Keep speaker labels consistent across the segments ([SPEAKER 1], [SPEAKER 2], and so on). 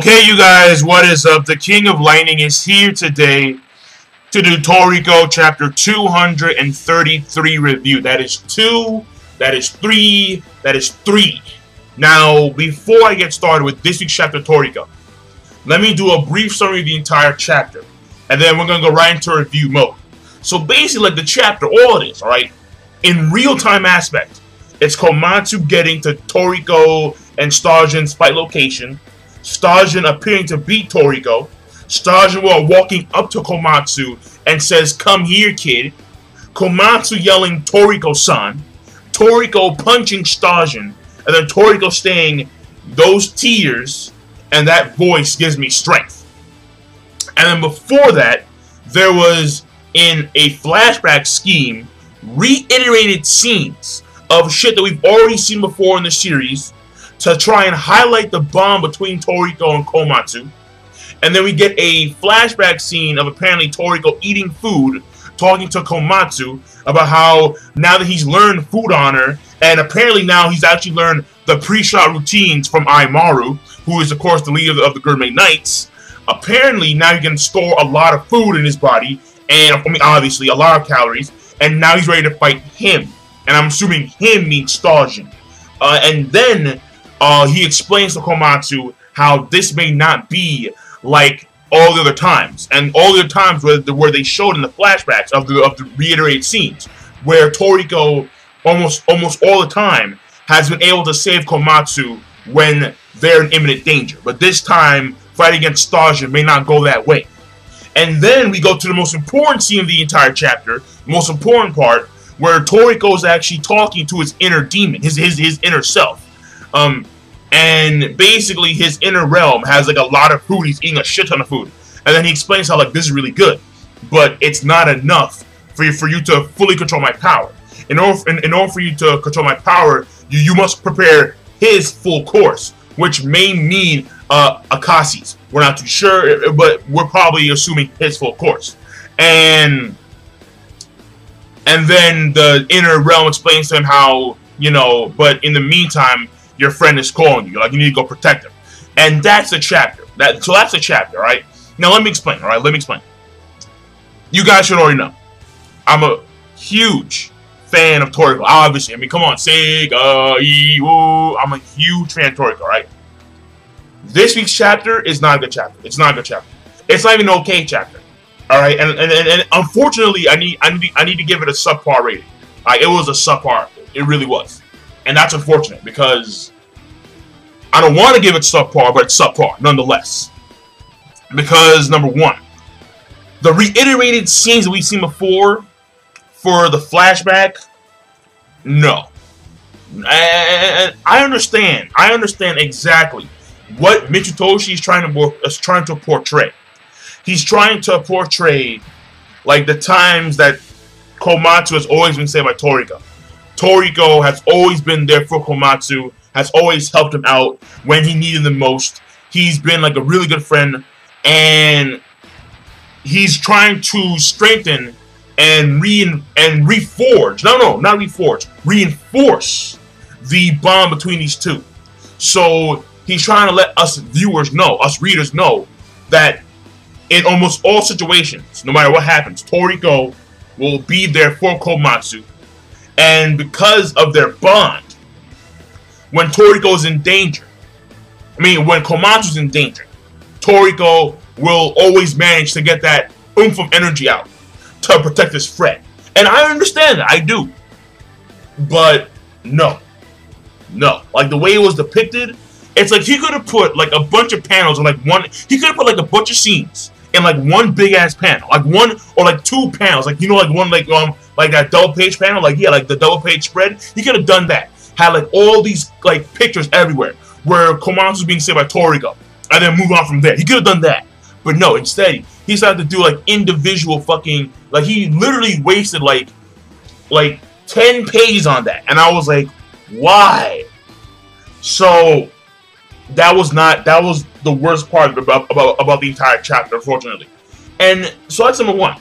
[SPEAKER 1] Okay, you guys, what is up? The King of Lightning is here today to do Toriko chapter 233 review. That is 2, that is 3, that is 3. Now, before I get started with this week's chapter Toriko, let me do a brief summary of the entire chapter, and then we're going to go right into review mode. So basically, like the chapter, all it is, alright, in real-time aspect, it's Komatsu getting to Toriko and Stajin's fight location, Stajin appearing to beat Toriko, Stajin walking up to Komatsu and says, "Come here, kid." Komatsu yelling, "Toriko-san." Toriko punching Stajin, and then Toriko saying, "Those tears and that voice gives me strength." And then before that, there was, in a flashback scheme, reiterated scenes of shit that we've already seen before in the series, to try and highlight the bond between Toriko and Komatsu. And then we get a flashback scene of apparently Toriko eating food, talking to Komatsu about how now that he's learned food honor, and apparently now he's actually learned the pre-shot routines from Aimaru, who is of course the leader of the Gourmet Knights. Apparently now he can store a lot of food in his body, and I mean obviously a lot of calories, and now he's ready to fight him. And I'm assuming him means Stajin. And then he explains to Komatsu how this may not be like all the other times, and all the other times where they showed in the flashbacks of the reiterated scenes, where Toriko almost all the time has been able to save Komatsu when they're in imminent danger. But this time, fighting against Stajin may not go that way. And then we go to the most important scene of the entire chapter, the most important part, where Toriko is actually talking to his inner demon, his inner self. And basically his inner realm has like a lot of food. He's eating a shit ton of food, and then he explains how like this is really good, but it's not enough for you to fully control my power. In order for you to control my power, you must prepare his full course, which may mean Akashi's. We're not too sure, but we're probably assuming his full course. And then the inner realm explains to him how, you know, but in the meantime, your friend is calling you. Like, you need to go protect him. And that's the chapter. So that's the chapter, right? Now, let me explain, all right? Let me explain. You guys should already know. I'm a huge fan of Toriko. Obviously. I mean, come on. Sega, woo. I'm a huge fan of Toriko, right? This week's chapter is not a good chapter. It's not a good chapter. It's not even an okay chapter. All right? And unfortunately, I need to give it a subpar rating. It was a subpar. It really was. And that's unfortunate, because I don't want to give it subpar, but it's subpar nonetheless. Because, number one, the reiterated scenes that we've seen before for the flashback, no. And I understand exactly what Mitsutoshi is trying to portray. He's trying to portray like the times that Komatsu has always been saved by Toriko. Toriko has always been there for Komatsu, has always helped him out when he needed the most. He's been like a really good friend, and he's trying to strengthen and reforge. No, not reforge. Reinforce the bond between these two. So he's trying to let us viewers know, us readers know, that in almost all situations, no matter what happens, Toriko will be there for Komatsu. And because of their bond, when Toriko is in danger, when Komatsu's in danger, Toriko will always manage to get that oomph of energy out to protect his friend. And I understand that, I do. But no. Like the way it was depicted, it's like he could have put like a bunch of panels in like one, he could have put like a bunch of scenes in like one big ass panel, like one or like two panels, like, you know, like one like that double page panel, like, yeah, like the double page spread. He could have done that. Had like all these like pictures everywhere where Komatsu's being saved by Toriko, and then move on from there. He could have done that, but no. Instead, he decided to do like individual fucking, like he literally wasted like 10 pages on that, and I was like, why? So that was the worst part about the entire chapter, unfortunately. And so that's number one.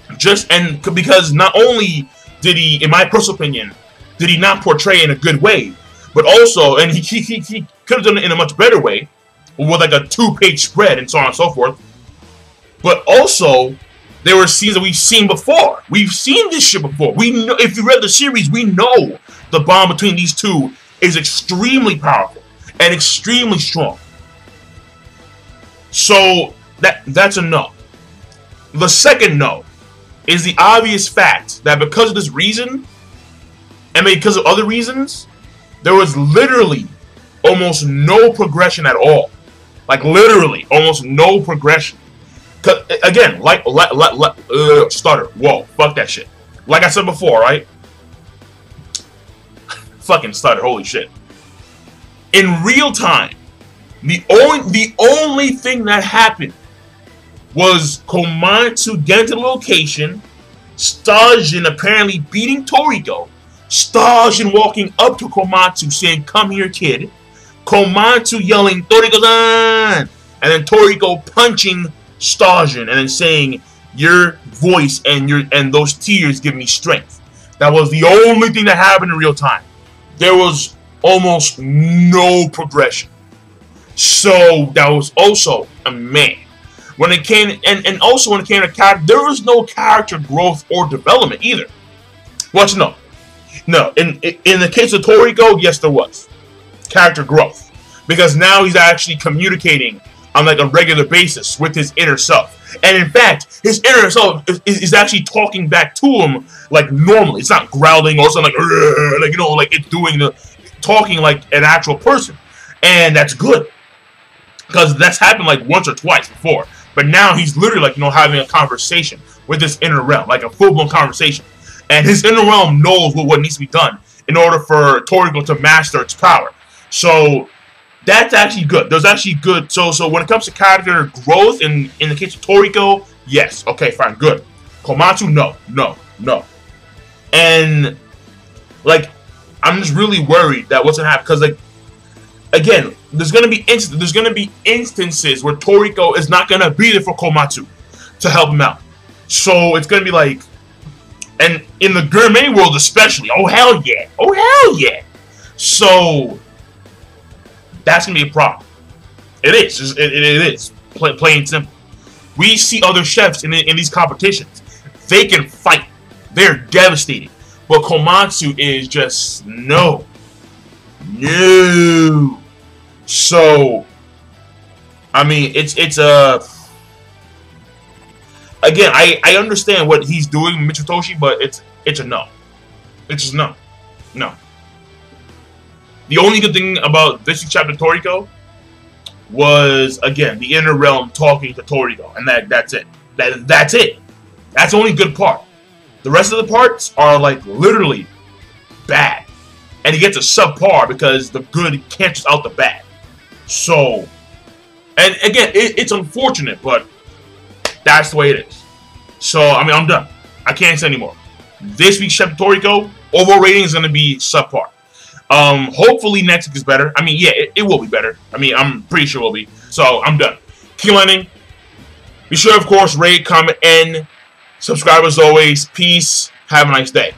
[SPEAKER 1] Because not only did he, in my personal opinion, did he not portray in a good way, but also, and he could have done it in a much better way, with like a 2-page spread and so on and so forth. But also, there were scenes that we've seen before. We've seen this shit before. We know, if you read the series, we know the bond between these two is extremely powerful and extremely strong. So that's a no. The second no is the obvious fact that because of this reason, and because of other reasons, there was literally almost no progression at all. Like literally almost no progression. Cause again, stutter. Whoa, fuck that shit. Like I said before, right? Fucking stutter. Holy shit. In real time, the only thing that happened was Komatsu getting to the location, Stajin apparently beating Toriko, Stajin walking up to Komatsu saying, "Come here, kid." Komatsu yelling, "Toriko-san!" And then Toriko punching Stajin and then saying, "Your voice and those tears give me strength." That was the only thing that happened in real time. There was almost no progression. So that was also a man. When it came and also when it came to character, there was no character growth or development either. What? No. In the case of Toriko, yes, there was character growth, because now he's actually communicating on like a regular basis with his inner self, and in fact, his inner self is actually talking back to him like normally. It's not growling or something like you know, like it's doing the talking like an actual person, and that's good because that's happened like once or twice before. But now he's literally like, you know, having a conversation with his inner realm, like a full-blown conversation. And his inner realm knows what needs to be done in order for Toriko to master its power. So that's actually good. There's actually good. So when it comes to character growth in the case of Toriko, yes. Okay, fine, good. Komatsu, no. And like, I'm just really worried that what's gonna happen, because like, again, there's gonna be instances where Toriko is not gonna be there for Komatsu to help him out. So it's gonna be like, and in the gourmet world especially, oh hell yeah. So that's gonna be a problem. It is. It is plain and simple. We see other chefs in these competitions. They can fight. They're devastating. But Komatsu is just no. So, I mean, it's again, I understand what he's doing, Mitsutoshi, but it's a no. It's just no. The only good thing about this chapter Toriko was, again, the inner realm talking to Toriko, and that's it. That's it. That's the only good part. The rest of the parts are like literally bad, and he gets a subpar because the good cancels out the bad. So, and again, it's unfortunate, but that's the way it is. So, I mean, I'm done. I can't say anymore. This week's chapter Toriko overall rating is going to be subpar. Hopefully next week is better. I mean, yeah, it will be better. I mean, I'm pretty sure it will be. So, I'm done. Keep learning. Be sure, of course, rate, comment, and subscribe as always. Peace. Have a nice day.